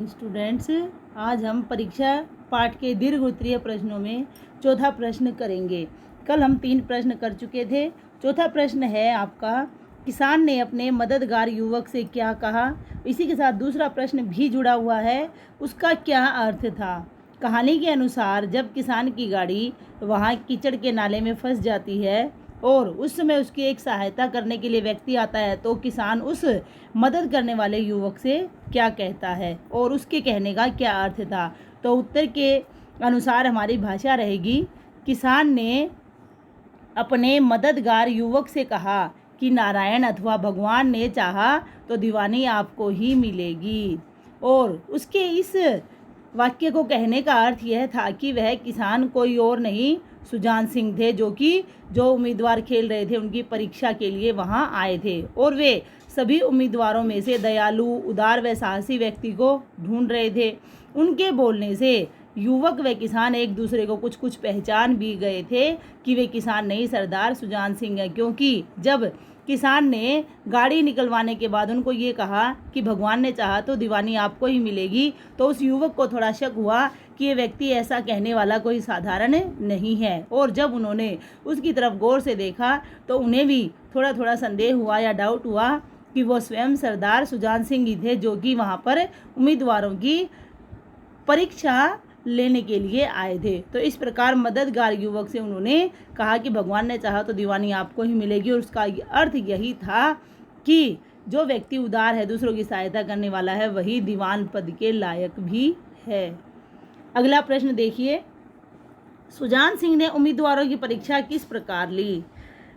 Students, आज हम परीक्षा पाठ के दीर्घ उत्तरीय प्रश्नों में चौथा प्रश्न करेंगे। कल हम 3 प्रश्न कर चुके थे। चौथा प्रश्न है आपका, किसान ने अपने मददगार युवक से क्या कहा। इसी के साथ दूसरा प्रश्न भी जुड़ा हुआ है, उसका क्या अर्थ था। कहानी के अनुसार जब किसान की गाड़ी वहाँ कीचड़ के नाले में फंस जाती है और उस समय उसकी एक सहायता करने के लिए व्यक्ति आता है, तो किसान उस मदद करने वाले युवक से क्या कहता है और उसके कहने का क्या अर्थ था। तो उत्तर के अनुसार हमारी भाषा रहेगी, किसान ने अपने मददगार युवक से कहा कि नारायण अथवा भगवान ने चाहा तो दीवानी आपको ही मिलेगी। और उसके इस वाक्य को कहने का अर्थ यह था कि वह किसान कोई और नहीं सुजान सिंह थे, जो उम्मीदवार खेल रहे थे उनकी परीक्षा के लिए वहां आए थे और वे सभी उम्मीदवारों में से दयालु, उदार व साहसी व्यक्ति को ढूंढ रहे थे। उनके बोलने से युवक व किसान एक दूसरे को कुछ कुछ पहचान भी गए थे कि वे किसान नहीं सरदार सुजान सिंह हैं, क्योंकि जब किसान ने गाड़ी निकलवाने के बाद उनको ये कहा कि भगवान ने चाहा तो दीवानी आपको ही मिलेगी, तो उस युवक को थोड़ा शक हुआ कि ये व्यक्ति ऐसा कहने वाला कोई साधारण नहीं है। और जब उन्होंने उसकी तरफ गौर से देखा तो उन्हें भी थोड़ा थोड़ा संदेह हुआ या डाउट हुआ कि वो स्वयं सरदार सुजान सिंह ही थे, जो कि वहाँ पर उम्मीदवारों की परीक्षा लेने के लिए आए थे। तो इस प्रकार मददगार युवक से उन्होंने कहा कि भगवान ने चाहा तो दीवानी आपको ही मिलेगी, और उसका अर्थ यही था कि जो व्यक्ति उदार है, दूसरों की सहायता करने वाला है, वही दीवान पद के लायक भी है। अगला प्रश्न देखिए, सुजान सिंह ने उम्मीदवारों की परीक्षा किस प्रकार ली।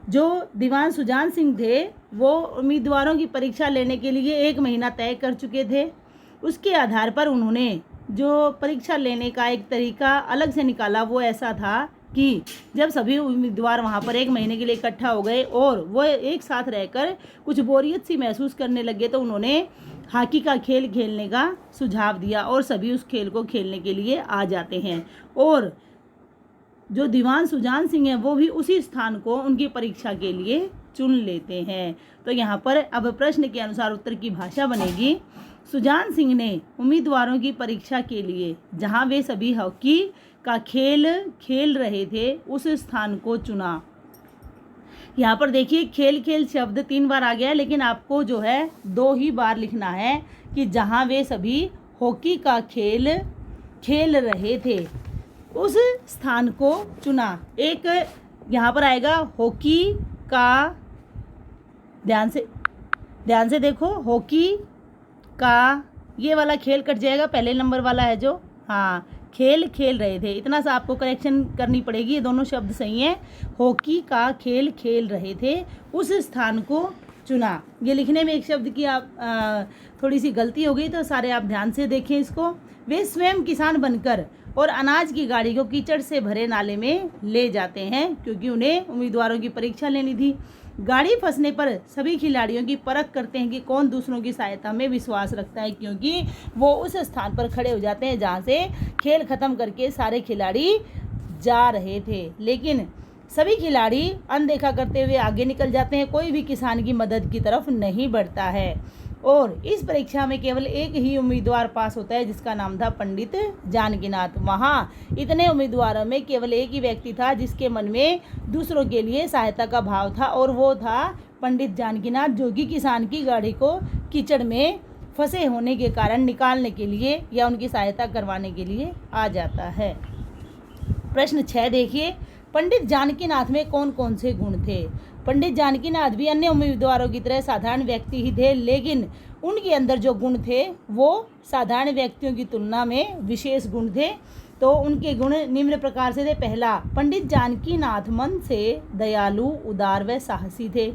जो दीवान सुजान सिंह थे वो उम्मीदवारों की परीक्षा लेने के लिए 1 महीना तय कर चुके थे। उसके आधार पर उन्होंने जो परीक्षा लेने का एक तरीका अलग से निकाला, वो ऐसा था कि जब सभी उम्मीदवार वहाँ पर 1 महीने के लिए इकट्ठा हो गए और वो एक साथ रहकर कुछ बोरियत सी महसूस करने लगे, तो उन्होंने हॉकी का खेल खेलने का सुझाव दिया और सभी उस खेल को खेलने के लिए आ जाते हैं। और जो दीवान सुजान सिंह हैं वो भी उसी स्थान को उनकी परीक्षा के लिए चुन लेते हैं। तो यहाँ पर अब प्रश्न के अनुसार उत्तर की भाषा बनेगी, सुजान सिंह ने उम्मीदवारों की परीक्षा के लिए जहां वे सभी हॉकी का खेल खेल रहे थे उस स्थान को चुना। यहाँ पर देखिए खेल खेल शब्द 3 बार आ गया है, लेकिन आपको जो है 2 ही बार लिखना है कि जहां वे सभी हॉकी का खेल खेल रहे थे उस स्थान को चुना। एक यहाँ पर आएगा हॉकी का, ध्यान से देखो, हॉकी का ये वाला खेल कट जाएगा, पहले नंबर वाला है जो, हाँ, खेल खेल रहे थे, इतना सा आपको करेक्शन करनी पड़ेगी। ये दोनों शब्द सही हैं, हॉकी का खेल खेल रहे थे उस स्थान को चुना। ये लिखने में एक शब्द की आप थोड़ी सी गलती हो गई, तो सारे आप ध्यान से देखें इसको। वे स्वयं किसान बनकर और अनाज की गाड़ी को कीचड़ से भरे नाले में ले जाते हैं, क्योंकि उन्हें उम्मीदवारों की परीक्षा लेनी थी। गाड़ी फंसने पर सभी खिलाड़ियों की परख करते हैं कि कौन दूसरों की सहायता में विश्वास रखता है, क्योंकि वो उस स्थान पर खड़े हो जाते हैं जहाँ से खेल खत्म करके सारे खिलाड़ी जा रहे थे। लेकिन सभी खिलाड़ी अनदेखा करते हुए आगे निकल जाते हैं, कोई भी किसान की मदद की तरफ नहीं बढ़ता है। और इस परीक्षा में केवल एक ही उम्मीदवार पास होता है, जिसका नाम था पंडित जानकीनाथ। वहाँ इतने उम्मीदवारों में केवल एक ही व्यक्ति था जिसके मन में दूसरों के लिए सहायता का भाव था, और वो था पंडित जानकीनाथ, जो कि किसान की गाड़ी को कीचड़ में फंसे होने के कारण निकालने के लिए या उनकी सहायता करवाने के लिए आ जाता है। प्रश्न 6 देखिए, पंडित जानकीनाथ में कौन कौन से गुण थे। पंडित जानकीनाथ भी अन्य उम्मीदवारों की तरह साधारण व्यक्ति ही थे, लेकिन उनके अंदर जो गुण थे वो साधारण व्यक्तियों की तुलना में विशेष गुण थे। तो उनके गुण निम्न प्रकार से थे। पहला, पंडित जानकीनाथ मन से दयालु, उदार व साहसी थे,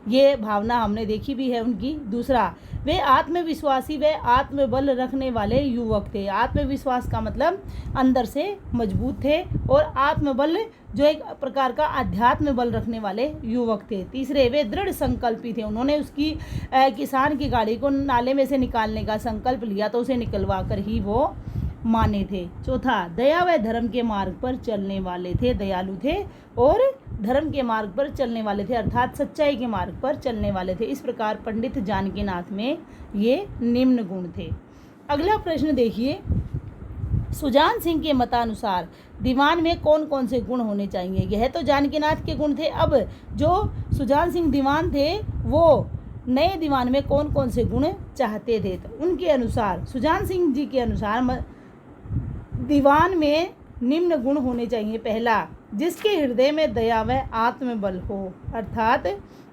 ये भावना हमने देखी भी है उनकी। दूसरा, वे आत्मविश्वासी व आत्मबल रखने वाले युवक थे। आत्मविश्वास का मतलब अंदर से मजबूत थे, और आत्मबल जो एक प्रकार का अध्यात्म बल रखने वाले युवक थे। तीसरे, वे दृढ़ संकल्पी थे। उन्होंने उसकी किसान की गाड़ी को नाले में से निकालने का संकल्प लिया तो उसे निकलवा कर ही वो माने थे। चौथा, दया व धर्म के मार्ग पर चलने वाले थे, दयालु थे और धर्म के मार्ग पर चलने वाले थे, अर्थात सच्चाई के मार्ग पर चलने वाले थे। इस प्रकार पंडित जानकीनाथ में ये निम्न गुण थे। अगला प्रश्न देखिए, सुजान सिंह के मतानुसार दीवान में कौन कौन से गुण होने चाहिए। यह तो जानकीनाथ के गुण थे। अब जो सुजान सिंह दीवान थे वो नए दीवान में कौन कौन से गुण चाहते थे, तो उनके अनुसार, सुजान सिंह जी के अनुसार दीवान में निम्न गुण होने चाहिए। पहला, जिसके हृदय में दया व आत्मबल हो, अर्थात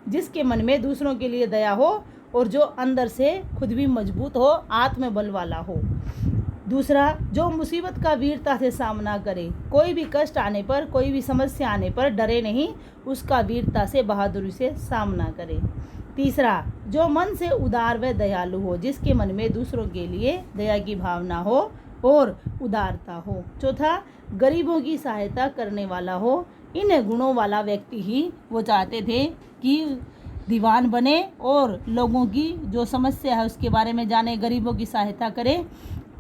जिसके मन में दूसरों के लिए दया हो और जो अंदर से खुद भी मजबूत हो, आत्मबल वाला हो। दूसरा, जो मुसीबत का वीरता से सामना करे, कोई भी कष्ट आने पर, कोई भी समस्या आने पर डरे नहीं, उसका वीरता से, बहादुरी से सामना करे। तीसरा, जो मन से उदार व दयालु हो, जिसके मन में दूसरों के लिए दया की भावना हो और उदारता हो। चौथा, गरीबों की सहायता करने वाला हो। इन गुणों वाला व्यक्ति ही वो चाहते थे कि दीवान बने और लोगों की जो समस्या है उसके बारे में जाने, गरीबों की सहायता करे,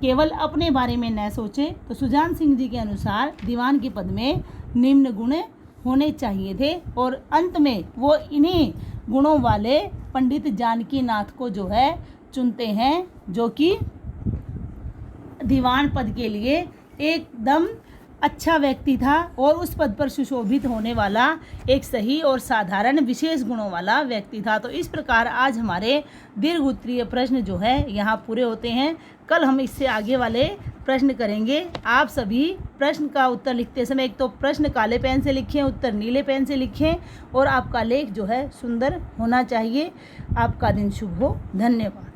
केवल अपने बारे में न सोचे। तो सुजान सिंह जी के अनुसार दीवान के पद में निम्न गुण होने चाहिए थे और अंत में वो इन्हीं गुणों वाले पंडित जानकीनाथ को जो है चुनते हैं, जो कि दीवान पद के लिए एकदम अच्छा व्यक्ति था और उस पद पर सुशोभित होने वाला एक सही और साधारण विशेष गुणों वाला व्यक्ति था। तो इस प्रकार आज हमारे दीर्घ उत्तरीय प्रश्न जो है यहाँ पूरे होते हैं। कल हम इससे आगे वाले प्रश्न करेंगे। आप सभी प्रश्न का उत्तर लिखते समय एक तो प्रश्न काले पेन से लिखें, उत्तर नीले पेन से लिखें और आपका लेख जो है सुंदर होना चाहिए। आपका दिन शुभ हो। धन्यवाद।